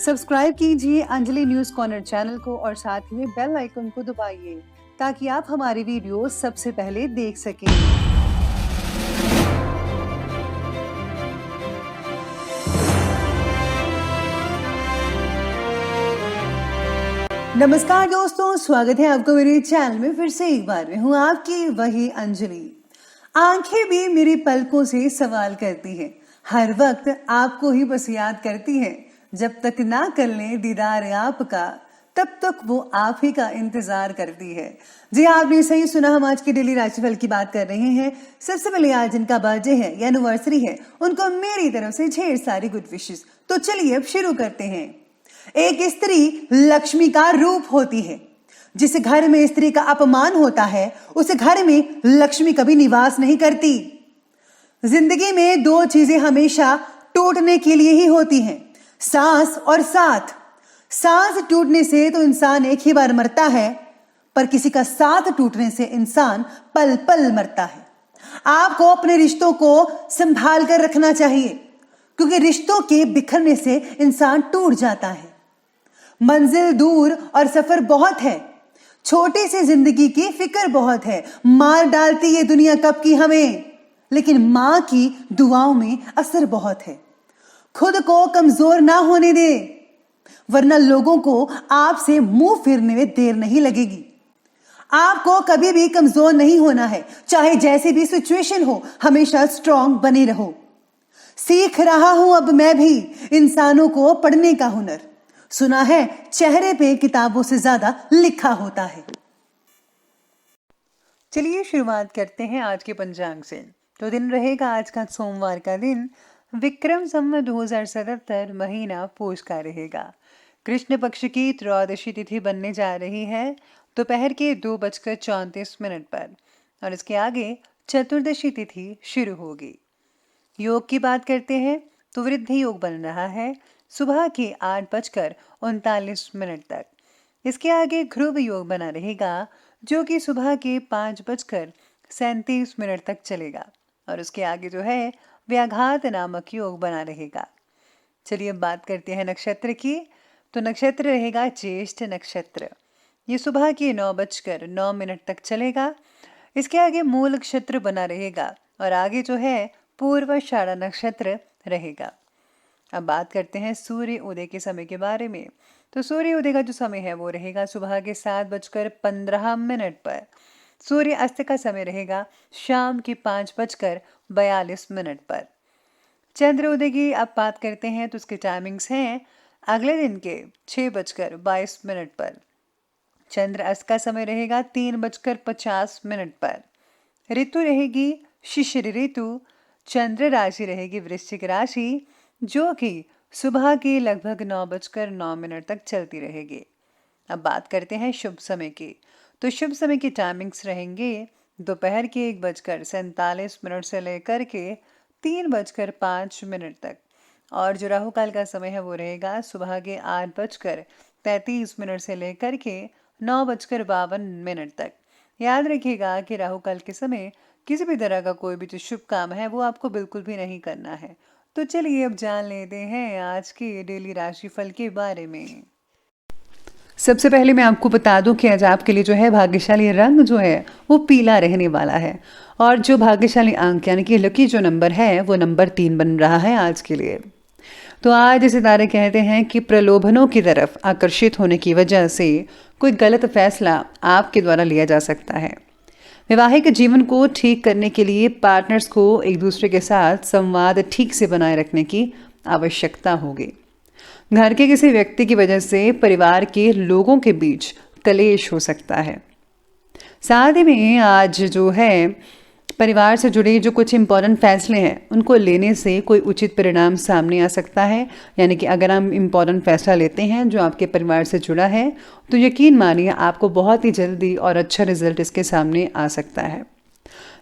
Subscribe कीजिए Anjali news corner channel को और साथ ही में बेल आइकन को दबाइए ताकि आप हमारी वीडियो सबसे पहले देख सकें। नमस्कार दोस्तों, स्वागत है आपको मेरे चैनल में फिर से एक बार। मैं हूँ आपकी वही अंजलि। आंखें भी मेरी पलकों से सवाल करती हैं, हर वक्त आपको ही बस याद करती है। जब तक ना कर लें दीदार आपका तब तक वो आप ही का इंतजार करती है। जी आपने सही सुना, हम आज की डेली राशिफल की बात कर रहे हैं। सबसे पहले आज जिनका बर्थडे है या एनिवर्सरी है उनको मेरी तरफ से ढेर सारी गुड विशेस। तो चलिए अब शुरू करते हैं। एक स्त्री लक्ष्मी का रूप होती है। जिस घर में स्त्री का अपमान होता है उस घर में लक्ष्मी कभी निवास नहीं करती। जिंदगी में दो चीजें हमेशा टूटने के लिए ही होती हैं, सांस और साथ। सांस टूटने से तो इंसान एक ही बार मरता है, पर किसी का साथ टूटने से इंसान पल पल मरता है। आपको अपने रिश्तों को संभाल कर रखना चाहिए, क्योंकि रिश्तों के बिखरने से इंसान टूट जाता है। मंजिल दूर और सफर बहुत है, छोटी सी जिंदगी की फिक्र बहुत है। मार डालती ये दुनिया कब की हमें, लेकिन मां की दुआओं में असर बहुत है। खुद को कमजोर ना होने दे, वरना लोगों को आपसे मुंह फेरने में देर नहीं लगेगी। आपको कभी भी कमजोर नहीं होना है, चाहे जैसी भी सिचुएशन हो, हमेशा स्ट्रांग बने रहो। सीख रहा हूं अब मैं भी इंसानों को पढ़ने का हुनर। सुना है चेहरे पे किताबों से ज्यादा लिखा होता है। चलिए शुरुआत करते हैं आज के पंचांग से। तो दिन रहेगा आज का सोमवार का दिन, विक्रम संवत 2077 महीना पोष का रहेगा। कृष्ण पक्ष की त्रयोदशी तिथि बनने जा रही है दोपहर के 2:34 पर, और इसके आगे चतुर्दशी तिथि शुरू होगी। योग की बात करते हैं तो वृद्धि योग बन रहा है सुबह के 8:39 तक। इसके आगे ध्रुव योग बना रहेगा जो कि सुबह के 5:37 तक चलेगा, और उसके आगे जो है व्याघात नामक योग बना रहेगा। चलिए अब बात करते हैं नक्षत्र की। तो नक्षत्र रहेगा ज्येष्ठ नक्षत्र। ये सुबह के 9:09 तक चलेगा। इसके आगे मूल नक्षत्र बना रहेगा और आगे जो है पूर्वाषाढ़ा नक्षत्र रहेगा। अब बात करते हैं सूर्य उदय के समय के बारे में। तो सूर्य उदय का जो समय है वो रहेगा सुबह के 7:15 पर। सूर्य अस्त का समय रहेगा शाम के 5:42 पर। चंद्र उदय की अब बात करते हैं तो उसके टाइमिंग्स हैं अगले दिन के 6:22 पर। चंद्र अस्त का समय रहेगा 3:50 पर। ऋतु रहेगी शिशिर ऋतु। चंद्र राशि रहेगी वृश्चिक राशि, जो कि सुबह के लगभग 9:09 तक चलती रहेगी। अब बात करते हैं शुभ समय की। तो शुभ समय की टाइमिंग्स रहेंगे दोपहर के 1:47 से लेकर के 3:05 तक, और जो राहु काल का समय है वो रहेगा सुबह के 8:33 से लेकर के 9:52 तक। याद रखिएगा कि राहु काल के समय किसी भी तरह का कोई भी जो शुभ काम है वो आपको बिल्कुल भी नहीं करना है। तो चलिए अब जान लेते हैं आज के डेली राशिफल के बारे में। सबसे पहले मैं आपको बता दूं कि आज आपके लिए जो है भाग्यशाली रंग जो है वो पीला रहने वाला है, और जो भाग्यशाली अंक यानी कि लकी जो नंबर है वो नंबर 3 बन रहा है आज के लिए। तो आज सितारे कहते हैं कि प्रलोभनों की तरफ आकर्षित होने की वजह से कोई गलत फैसला आपके द्वारा लिया जा सकता है। वैवाहिक जीवन को ठीक करने के लिए पार्टनर्स को एक दूसरे के साथ संवाद ठीक से बनाए रखने की आवश्यकता होगी। घर के किसी व्यक्ति की वजह से परिवार के लोगों के बीच कलेश हो सकता है। साथ ही में आज जो है परिवार से जुड़े जो कुछ इम्पोर्टेंट फैसले हैं उनको लेने से कोई उचित परिणाम सामने आ सकता है। यानी कि अगर हम इम्पोर्टेंट फैसला लेते हैं जो आपके परिवार से जुड़ा है तो यकीन मानिए आपको बहुत ही जल्दी और अच्छा रिजल्ट इसके सामने आ सकता है।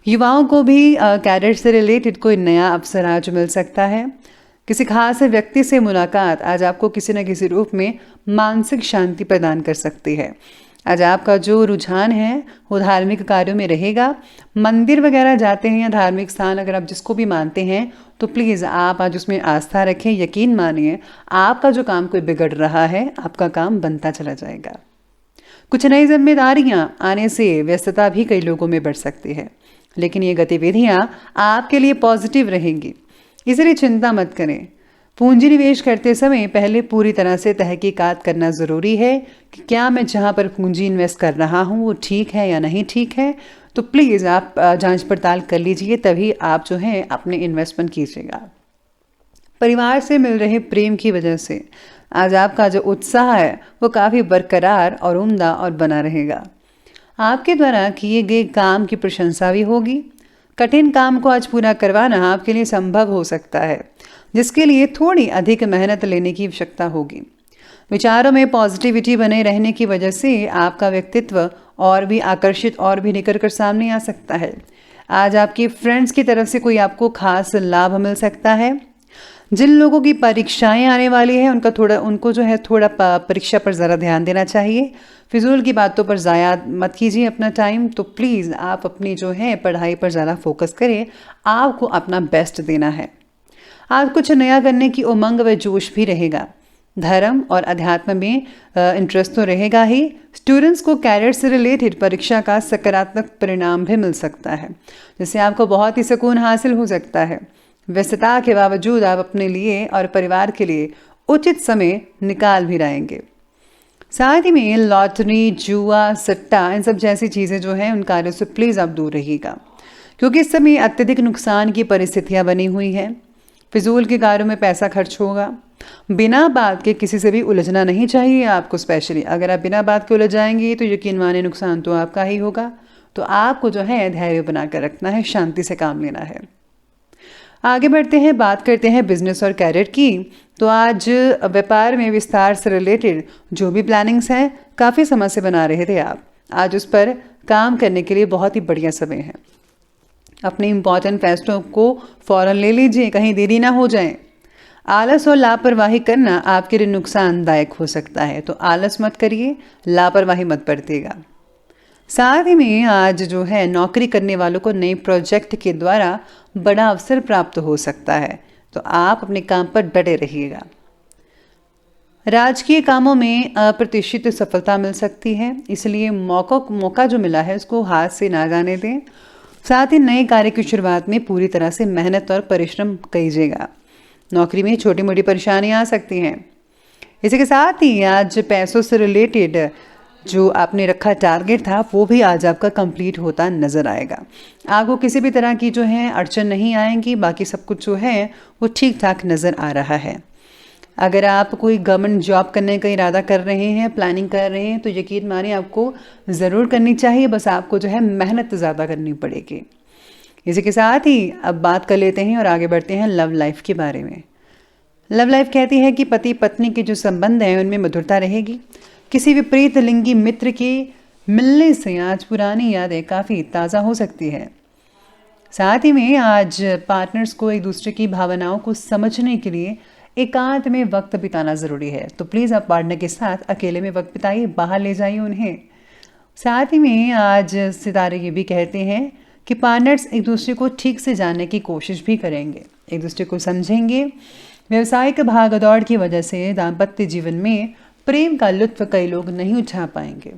युवाओं को भी कैरियर से रिलेटेड कोई नया अवसर आज मिल सकता है। किसी खास व्यक्ति से मुलाकात आज आपको किसी न किसी रूप में मानसिक शांति प्रदान कर सकती है। आज आपका जो रुझान है वो धार्मिक कार्यों में रहेगा। मंदिर वगैरह जाते हैं या धार्मिक स्थान अगर आप जिसको भी मानते हैं तो प्लीज़ आप आज उसमें आस्था रखें, यकीन मानिए आपका जो काम कोई बिगड़ रहा है आपका काम बनता चला जाएगा। कुछ नई जिम्मेदारियां आने से व्यस्तता भी कई लोगों में बढ़ सकती है, लेकिन ये गतिविधियां आपके लिए पॉजिटिव रहेंगी, इसलिए चिंता मत करें। पूंजी निवेश करते समय पहले पूरी तरह से तहकीकात करना ज़रूरी है कि क्या मैं जहाँ पर पूंजी इन्वेस्ट कर रहा हूँ वो ठीक है या नहीं ठीक है। तो प्लीज़ आप जांच पड़ताल कर लीजिए, तभी आप जो है अपने इन्वेस्टमेंट कीजिएगा। परिवार से मिल रहे प्रेम की वजह से आज आपका जो उत्साह है वो काफ़ी बरकरार और उम्दा और बना रहेगा। आपके द्वारा किए गए काम की प्रशंसा भी होगी। कठिन काम को आज पूरा करवाना आपके लिए संभव हो सकता है, जिसके लिए थोड़ी अधिक मेहनत लेने की आवश्यकता होगी। विचारों में पॉजिटिविटी बने रहने की वजह से आपका व्यक्तित्व और भी आकर्षित और भी निखर कर सामने आ सकता है। आज आपके फ्रेंड्स की तरफ से कोई आपको खास लाभ मिल सकता है। जिन लोगों की परीक्षाएं आने वाली है उनको जो है थोड़ा परीक्षा पर ज़रा ध्यान देना चाहिए। फिजूल की बातों पर ज़ाया मत कीजिए अपना टाइम। तो प्लीज़ आप अपनी जो है पढ़ाई पर ज़्यादा फोकस करें, आपको अपना बेस्ट देना है। आज कुछ नया करने की उमंग व जोश भी रहेगा। धर्म और अध्यात्म में इंटरेस्ट तो रहेगा ही। स्टूडेंट्स को कैरियर से रिलेटेड परीक्षा का सकारात्मक परिणाम भी मिल सकता है, जिससे आपको बहुत ही सुकून हासिल हो सकता है। व्यस्तता के बावजूद आप अपने लिए और परिवार के लिए उचित समय निकाल भी रहेंगे। साथ ही में लॉटरी, जुआ, सट्टा, इन सब जैसी चीज़ें जो हैं उन कार्यों से प्लीज़ आप दूर रहिएगा, क्योंकि इस समय अत्यधिक नुकसान की परिस्थितियां बनी हुई हैं। फिजूल के कार्यों में पैसा खर्च होगा। बिना बात के किसी से भी उलझना नहीं चाहिए आपको। स्पेशली अगर आप बिना बात के उलझ जाएंगे तो यकीन माने नुकसान तो आपका ही होगा। तो आपको जो है धैर्य बनाकर रखना है, शांति से काम लेना है। आगे बढ़ते हैं, बात करते हैं बिजनेस और कैरियर की। तो आज व्यापार में विस्तार से रिलेटेड जो भी प्लानिंग्स हैं काफ़ी समय से बना रहे थे आप, आज उस पर काम करने के लिए बहुत ही बढ़िया समय है। अपने इम्पॉर्टेंट फैसलों को फ़ौरन ले लीजिए, कहीं देरी ना हो जाए। आलस और लापरवाही करना आपके लिए नुकसानदायक हो सकता है, तो आलस मत करिए, लापरवाही मत बरतिएगा। साथ ही में आज जो है नौकरी करने वालों को नए प्रोजेक्ट के द्वारा बड़ा अवसर प्राप्त हो सकता है, तो आप अपने काम पर डटे रहिएगा। राजकीय कामों में अप्रत्याशित सफलता मिल सकती है, इसलिए मौका जो मिला है उसको हाथ से ना जाने दें। साथ ही नए कार्य की शुरुआत में पूरी तरह से मेहनत और परिश्रम कीजिएगा। नौकरी में छोटी मोटी परेशानियां आ सकती हैं। इसी के साथ ही आज पैसों से रिलेटेड जो आपने रखा टारगेट था वो भी आज आपका कंप्लीट होता नज़र आएगा। आपको किसी भी तरह की जो है अड़चन नहीं आएंगी, बाकी सब कुछ जो है वो ठीक ठाक नज़र आ रहा है। अगर आप कोई गवर्नमेंट जॉब करने का इरादा कर रहे हैं, प्लानिंग कर रहे हैं, तो यकीन मानिए आपको ज़रूर करनी चाहिए, बस आपको जो है मेहनत ज़्यादा करनी पड़ेगी। इसी के साथ ही अब बात कर लेते हैं और आगे बढ़ते हैं लव लाइफ के बारे में। लव लाइफ कहती है कि पति पत्नी के जो संबंध हैं उनमें मधुरता रहेगी। किसी विपरीत लिंगी मित्र के मिलने से आज पुरानी यादें काफ़ी ताज़ा हो सकती है। साथ ही में आज पार्टनर्स को एक दूसरे की भावनाओं को समझने के लिए एकांत में वक्त बिताना ज़रूरी है, तो प्लीज़ आप पार्टनर के साथ अकेले में वक्त बिताइए, बाहर ले जाइए उन्हें। साथ ही में आज सितारे ये भी कहते हैं कि पार्टनर्स एक दूसरे को ठीक से जानने की कोशिश भी करेंगे, एक दूसरे को समझेंगे। व्यवसायिक भागदौड़ की वजह से दाम्पत्य जीवन में प्रेम का लुत्फ कई लोग नहीं उठा पाएंगे।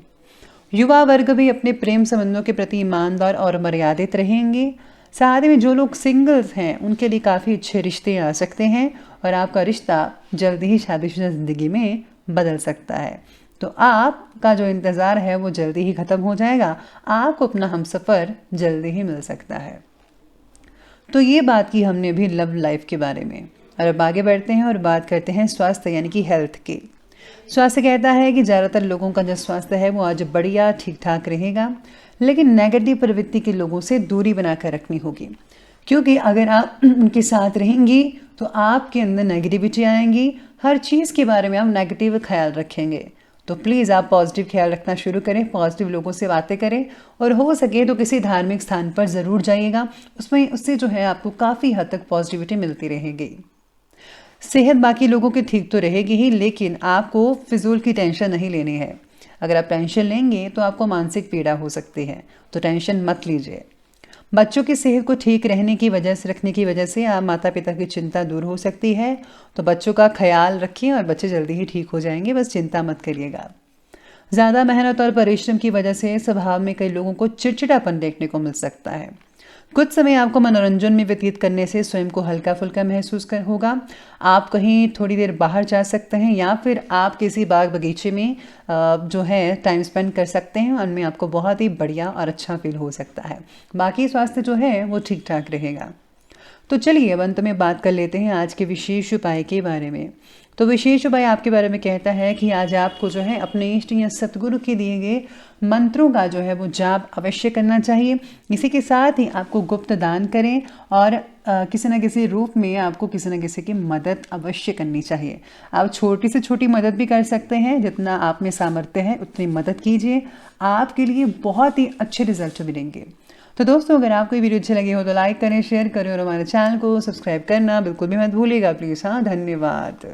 युवा वर्ग भी अपने प्रेम संबंधों के प्रति ईमानदार और मर्यादित रहेंगे। साथ ही में जो लोग सिंगल्स हैं उनके लिए काफ़ी अच्छे रिश्ते आ सकते हैं और आपका रिश्ता जल्दी ही शादीशुदा ज़िंदगी में बदल सकता है। तो आपका जो इंतज़ार है वो जल्दी ही ख़त्म हो जाएगा, आपको अपना हमसफ़र जल्दी ही मिल सकता है। तो ये बात की हमने अभी लव लाइफ के बारे में, और अब आगे बढ़ते हैं और बात करते हैं स्वास्थ्य यानी कि हेल्थ की। स्वास्थ्य कहता है कि ज़्यादातर लोगों का जो स्वास्थ्य है वो आज बढ़िया ठीक ठाक रहेगा, लेकिन नेगेटिव प्रवृत्ति के लोगों से दूरी बनाकर रखनी होगी, क्योंकि अगर आप उनके साथ रहेंगी तो आपके अंदर नेगेटिविटी आएंगी, हर चीज़ के बारे में आप नेगेटिव ख्याल रखेंगे। तो प्लीज़ आप पॉजिटिव ख्याल रखना शुरू करें, पॉजिटिव लोगों से बातें करें, और हो सके तो किसी धार्मिक स्थान पर ज़रूर जाइएगा, उससे जो है आपको काफ़ी हद तक पॉजिटिविटी मिलती रहेगी। सेहत बाकी लोगों की ठीक तो रहेगी ही, लेकिन आपको फिजूल की टेंशन नहीं लेनी है। अगर आप टेंशन लेंगे तो आपको मानसिक पीड़ा हो सकती है, तो टेंशन मत लीजिए। बच्चों की सेहत को ठीक रखने की वजह से आप माता पिता की चिंता दूर हो सकती है। तो बच्चों का ख्याल रखिए और बच्चे जल्दी ही ठीक हो जाएंगे, बस चिंता मत करिएगा। ज़्यादा मेहनत और परिश्रम की वजह से स्वभाव में कई लोगों को चिड़चिड़ापन देखने को मिल सकता है। कुछ समय आपको मनोरंजन में व्यतीत करने से स्वयं को हल्का फुल्का महसूस होगा। आप कहीं थोड़ी देर बाहर जा सकते हैं या फिर आप किसी बाग बगीचे में जो है टाइम स्पेंड कर सकते हैं, उनमें आपको बहुत ही बढ़िया और अच्छा फील हो सकता है। बाकी स्वास्थ्य जो है वो ठीक ठाक रहेगा। तो चलिए अब अंत में बात कर लेते हैं आज के विशेष उपाय के बारे में। तो विशेष उपाय आपके बारे में कहता है कि आज आपको जो है अपने इष्ट या सतगुरु के दिए गए मंत्रों का जो है वो जाप अवश्य करना चाहिए। इसी के साथ ही आपको गुप्त दान करें और किसी न किसी रूप में आपको किसी न किसी की मदद अवश्य करनी चाहिए। आप छोटी से छोटी मदद भी कर सकते हैं, जितना आप में सामर्थ्य है उतनी मदद कीजिए, आपके लिए बहुत ही अच्छे रिजल्ट मिलेंगे। तो दोस्तों, अगर आपको ये वीडियो अच्छी लगी हो तो लाइक करें, शेयर करें और हमारे चैनल को सब्सक्राइब करना बिल्कुल भी मत भूलिएगा प्लीज़। हाँ, धन्यवाद।